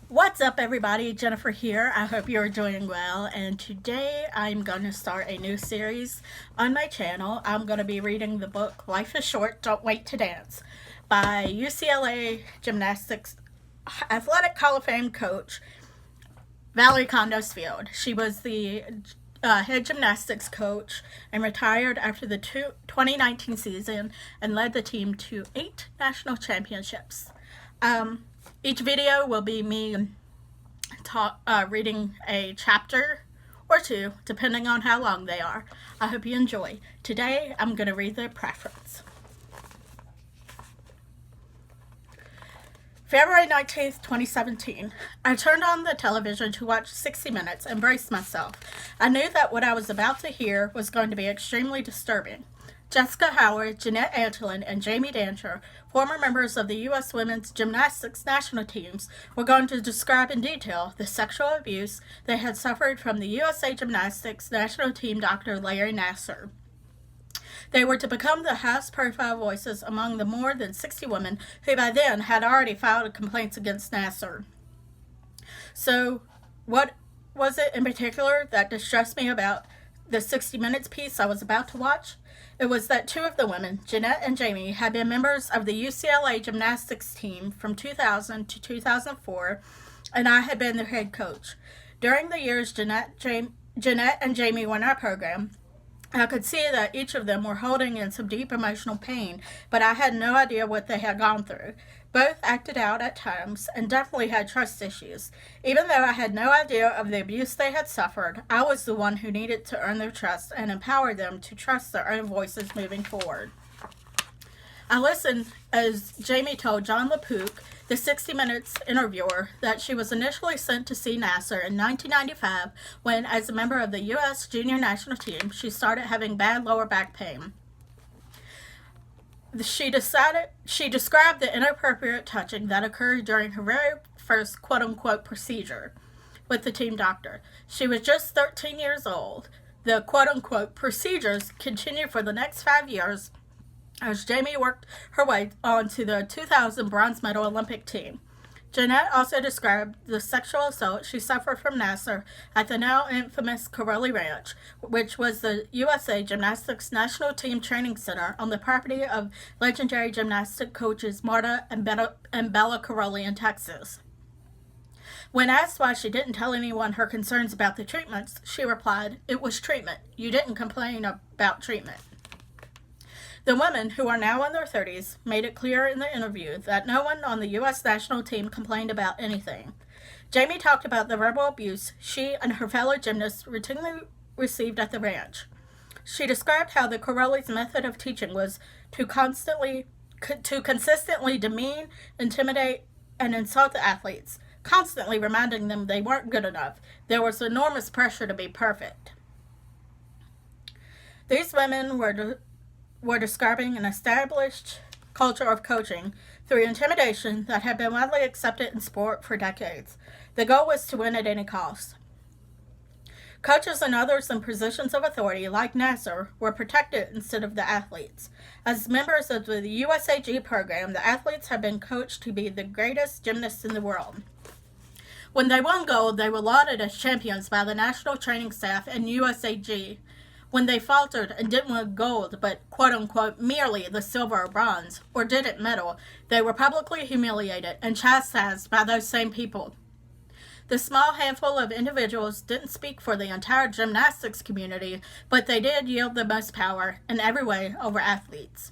What's up, everybody? Jennifer here. I hope you're doing well. And today I'm going to start a new series on my channel. I'm going to be reading the book Life is Short, Don't Wait to Dance by UCLA Gymnastics Athletic Hall of Fame coach Valerie Condos Field. She was the head gymnastics coach and retired after the 2019 season and led the team to 8 national championships. Each video will be me reading a chapter or two, depending on how long they are. I hope you enjoy. Today, I'm going to read the preface. February 19th, 2017. I turned on the television to watch 60 Minutes and braced myself. I knew that what I was about to hear was going to be extremely disturbing. Jessica Howard, Jeanette Antolin, and Jamie Dancher, former members of the U.S. women's gymnastics national teams, were going to describe in detail the sexual abuse they had suffered from the USA Gymnastics national team Dr. Larry Nassar. They were to become the highest-profile voices among the more than 60 women who by then had already filed complaints against Nassar. So, what was it in particular that distressed me about the 60 Minutes piece I was about to watch? It was that 2 of the women, Jeanette and Jamie, had been members of the UCLA gymnastics team from 2000 to 2004, and I had been their head coach. During the years Jeanette and Jamie were in our program, I could see that each of them were holding in some deep emotional pain, but I had no idea what they had gone through. Both acted out at times and definitely had trust issues. Even though I had no idea of the abuse they had suffered, I was the one who needed to earn their trust and empower them to trust their own voices moving forward. I listened as Jamie told John LaPook, the 60 Minutes interviewer, that she was initially sent to see Nassar in 1995 when, as a member of the U.S. junior national team, she started having bad lower back pain. She described the inappropriate touching that occurred during her very first quote-unquote procedure with the team doctor. She was just 13 years old. The quote-unquote procedures continued for the next 5 years as Jamie worked her way onto the 2000 bronze medal Olympic team. Jeanette also described the sexual assault she suffered from Nassar at the now infamous Corelli Ranch, which was the USA Gymnastics National Team Training Center on the property of legendary gymnastic coaches Marta and Bella Corelli in Texas. When asked why she didn't tell anyone her concerns about the treatments, she replied, "It was treatment. You didn't complain about treatment." The women, who are now in their 30s, made it clear in the interview that no one on the U.S. national team complained about anything. Jamie talked about the verbal abuse she and her fellow gymnasts routinely received at the ranch. She described how the Corelli's method of teaching was to consistently demean, intimidate, and insult the athletes, constantly reminding them they weren't good enough. There was enormous pressure to be perfect. These women were describing an established culture of coaching through intimidation that had been widely accepted in sport for decades. The goal was to win at any cost. Coaches and others in positions of authority, like Nassar, were protected instead of the athletes. As members of the USAG program, the athletes had been coached to be the greatest gymnasts in the world. When they won gold, they were lauded as champions by the national training staff and USAG. When they faltered and didn't win gold, but quote-unquote merely the silver or bronze, or didn't medal, they were publicly humiliated and chastised by those same people. The small handful of individuals didn't speak for the entire gymnastics community, but they did yield the most power in every way over athletes.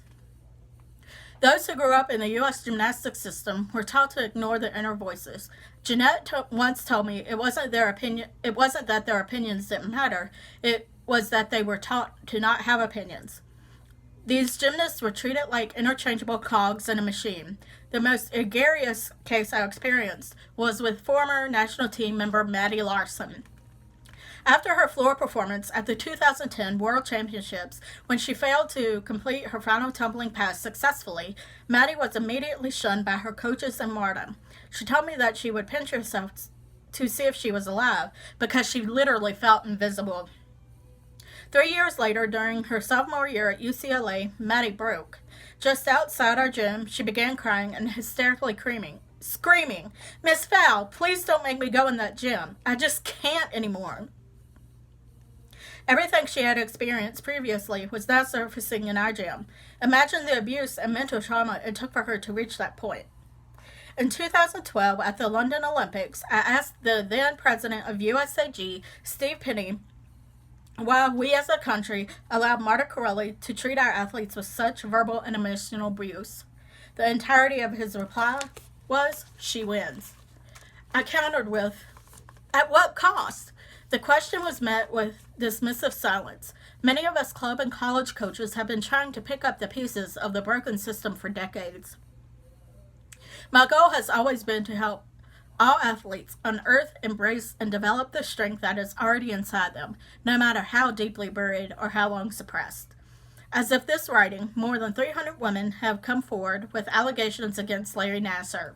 Those who grew up in the U.S. gymnastics system were taught to ignore the inner voices. Jeanette once told me it wasn't that their opinions didn't matter, it was that they were taught to not have opinions. These gymnasts were treated like interchangeable cogs in a machine. The most egregious case I experienced was with former national team member Maddie Larson. After her floor performance at the 2010 World Championships, when she failed to complete her final tumbling pass successfully, Maddie was immediately shunned by her coaches and Marta. She told me that she would pinch herself to see if she was alive because she literally felt invisible. 3 years later, during her sophomore year at UCLA, Maddie broke. Just outside our gym, she began crying and hysterically screaming, "Miss Fowl, please don't make me go in that gym. I just can't anymore." Everything she had experienced previously was now surfacing in our gym. Imagine the abuse and mental trauma it took for her to reach that point. In 2012, at the London Olympics, I asked the then president of USAG, Steve Penny, why we as a country allowed Marta Corelli to treat our athletes with such verbal and emotional abuse. The entirety of his reply was, "She wins." I countered with, "At what cost?" The question was met with dismissive silence. Many of us club and college coaches have been trying to pick up the pieces of the broken system for decades. My goal has always been to help all athletes unearth, embrace, and develop the strength that is already inside them, no matter how deeply buried or how long suppressed. As of this writing, more than 300 women have come forward with allegations against Larry Nassar.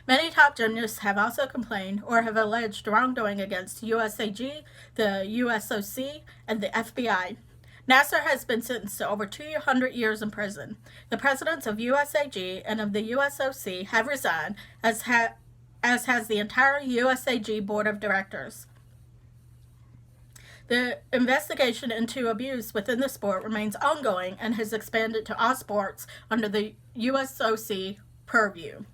Many top gymnasts have also complained or have alleged wrongdoing against USAG, the USOC, and the FBI. Nassar has been sentenced to over 200 years in prison. The presidents of USAG and of the USOC have resigned, as has the entire USAG board of directors. The investigation into abuse within the sport remains ongoing and has expanded to all sports under the USOC purview.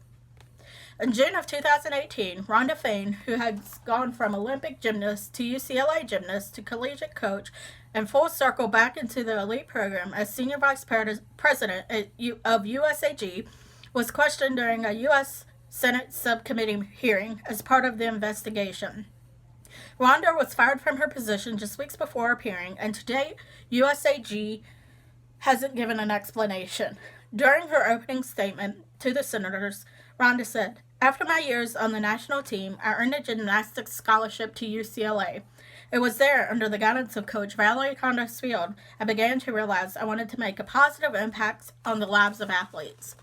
In June of 2018, Rhonda Fain, who has gone from Olympic gymnast to UCLA gymnast to collegiate coach and full circle back into the elite program as senior vice president of USAG, was questioned during a U.S. Senate subcommittee hearing as part of the investigation. Rhonda was fired from her position just weeks before appearing, and to date, USAG hasn't given an explanation. During her opening statement to the senators, Rhonda said, "After my years on the national team, I earned a gymnastics scholarship to UCLA. It was there, under the guidance of Coach Valerie Condos-Field, I began to realize I wanted to make a positive impact on the lives of athletes."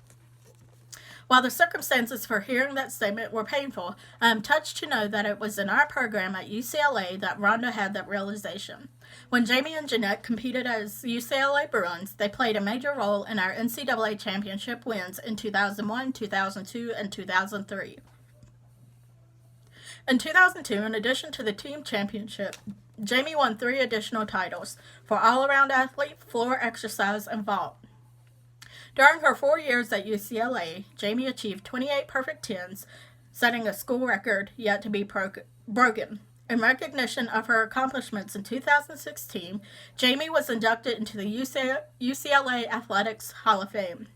While the circumstances for hearing that statement were painful, I am touched to know that it was in our program at UCLA that Rhonda had that realization. When Jamie and Jeanette competed as UCLA Bruins, they played a major role in our NCAA championship wins in 2001, 2002, and 2003. In 2002, in addition to the team championship, Jamie won 3 additional titles for all-around athlete, floor exercise, and vault. During her 4 years at UCLA, Jamie achieved 28 perfect 10s, setting a school record yet to be broken. In recognition of her accomplishments in 2016, Jamie was inducted into the UCLA Athletics Hall of Fame.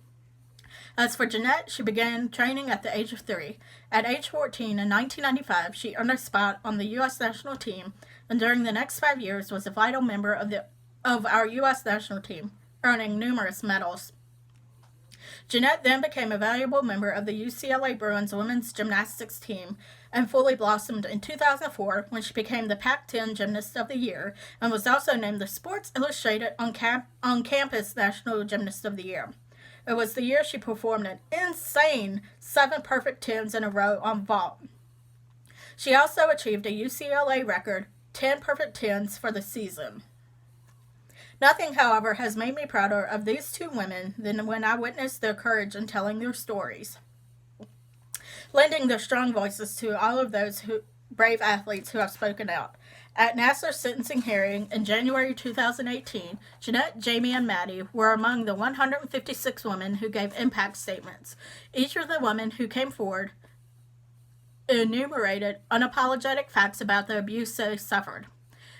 As for Jeanette, she began training at the age of 3. At age 14 in 1995, she earned a spot on the U.S. national team, and during the next 5 years was a vital member of our U.S. national team, earning numerous medals. Jeanette then became a valuable member of the UCLA Bruins women's gymnastics team and fully blossomed in 2004 when she became the Pac-10 Gymnast of the Year and was also named the Sports Illustrated on-campus National Gymnast of the Year. It was the year she performed an insane 7 perfect 10s in a row on vault. She also achieved a UCLA record 10 perfect 10s for the season. Nothing, however, has made me prouder of these 2 women than when I witnessed their courage in telling their stories, lending their strong voices to all of those brave athletes who have spoken out. At Nassar's sentencing hearing in January 2018, Jeanette, Jamie, and Maddie were among the 156 women who gave impact statements. Each of the women who came forward enumerated unapologetic facts about the abuse they suffered.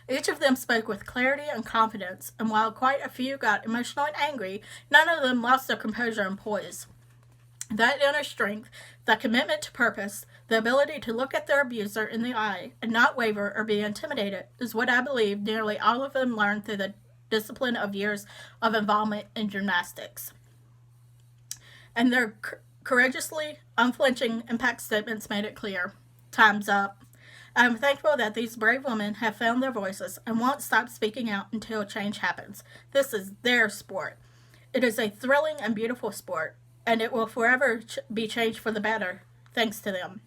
Each of them spoke with clarity and confidence, and while quite a few got emotional and angry, none of them lost their composure and poise. That inner strength, that commitment to purpose, the ability to look at their abuser in the eye and not waver or be intimidated is what I believe nearly all of them learned through the discipline of years of involvement in gymnastics. And their courageously, unflinching impact statements made it clear. Time's up. I am thankful that these brave women have found their voices and won't stop speaking out until change happens. This is their sport. It is a thrilling and beautiful sport, and it will forever be changed for the better, thanks to them.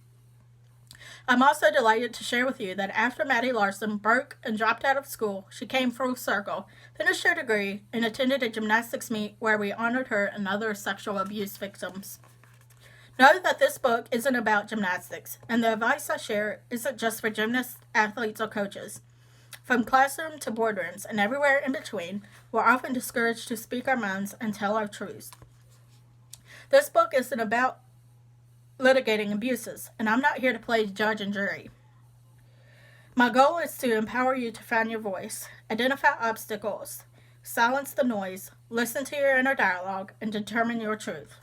I'm also delighted to share with you that after Maddie Larson broke and dropped out of school, she came full circle, finished her degree, and attended a gymnastics meet where we honored her and other sexual abuse victims. Know that this book isn't about gymnastics, and the advice I share isn't just for gymnasts, athletes, or coaches. From classroom to boardrooms and everywhere in between, we're often discouraged to speak our minds and tell our truths. This book isn't about litigating abuses, and I'm not here to play judge and jury. My goal is to empower you to find your voice, identify obstacles, silence the noise, listen to your inner dialogue, and determine your truth.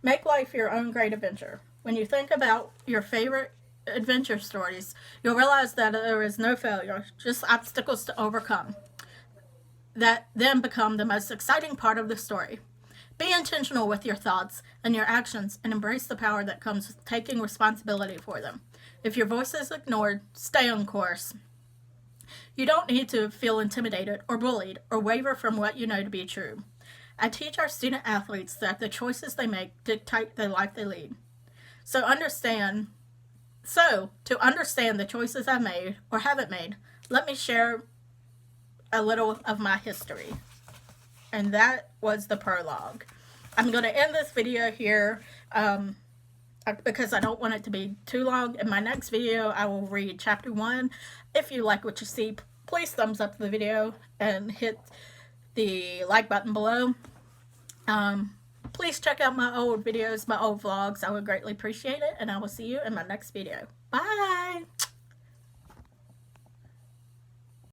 Make life your own great adventure. When you think about your favorite adventure stories, you'll realize that there is no failure, just obstacles to overcome, that then become the most exciting part of the story. Be intentional with your thoughts and your actions and embrace the power that comes with taking responsibility for them. If your voice is ignored, stay on course. You don't need to feel intimidated or bullied or waver from what you know to be true. I teach our student athletes that the choices they make dictate the life they lead. To understand the choices I've made or haven't made, let me share a little of my history. And that was the prologue. I'm going to end this video here because I don't want it to be too long. In my next video, I will read chapter 1. If you like what you see, please thumbs up the video and hit the like button below. Please check out my old videos, my old vlogs. I would greatly appreciate it, and I will see you in my next video. Bye!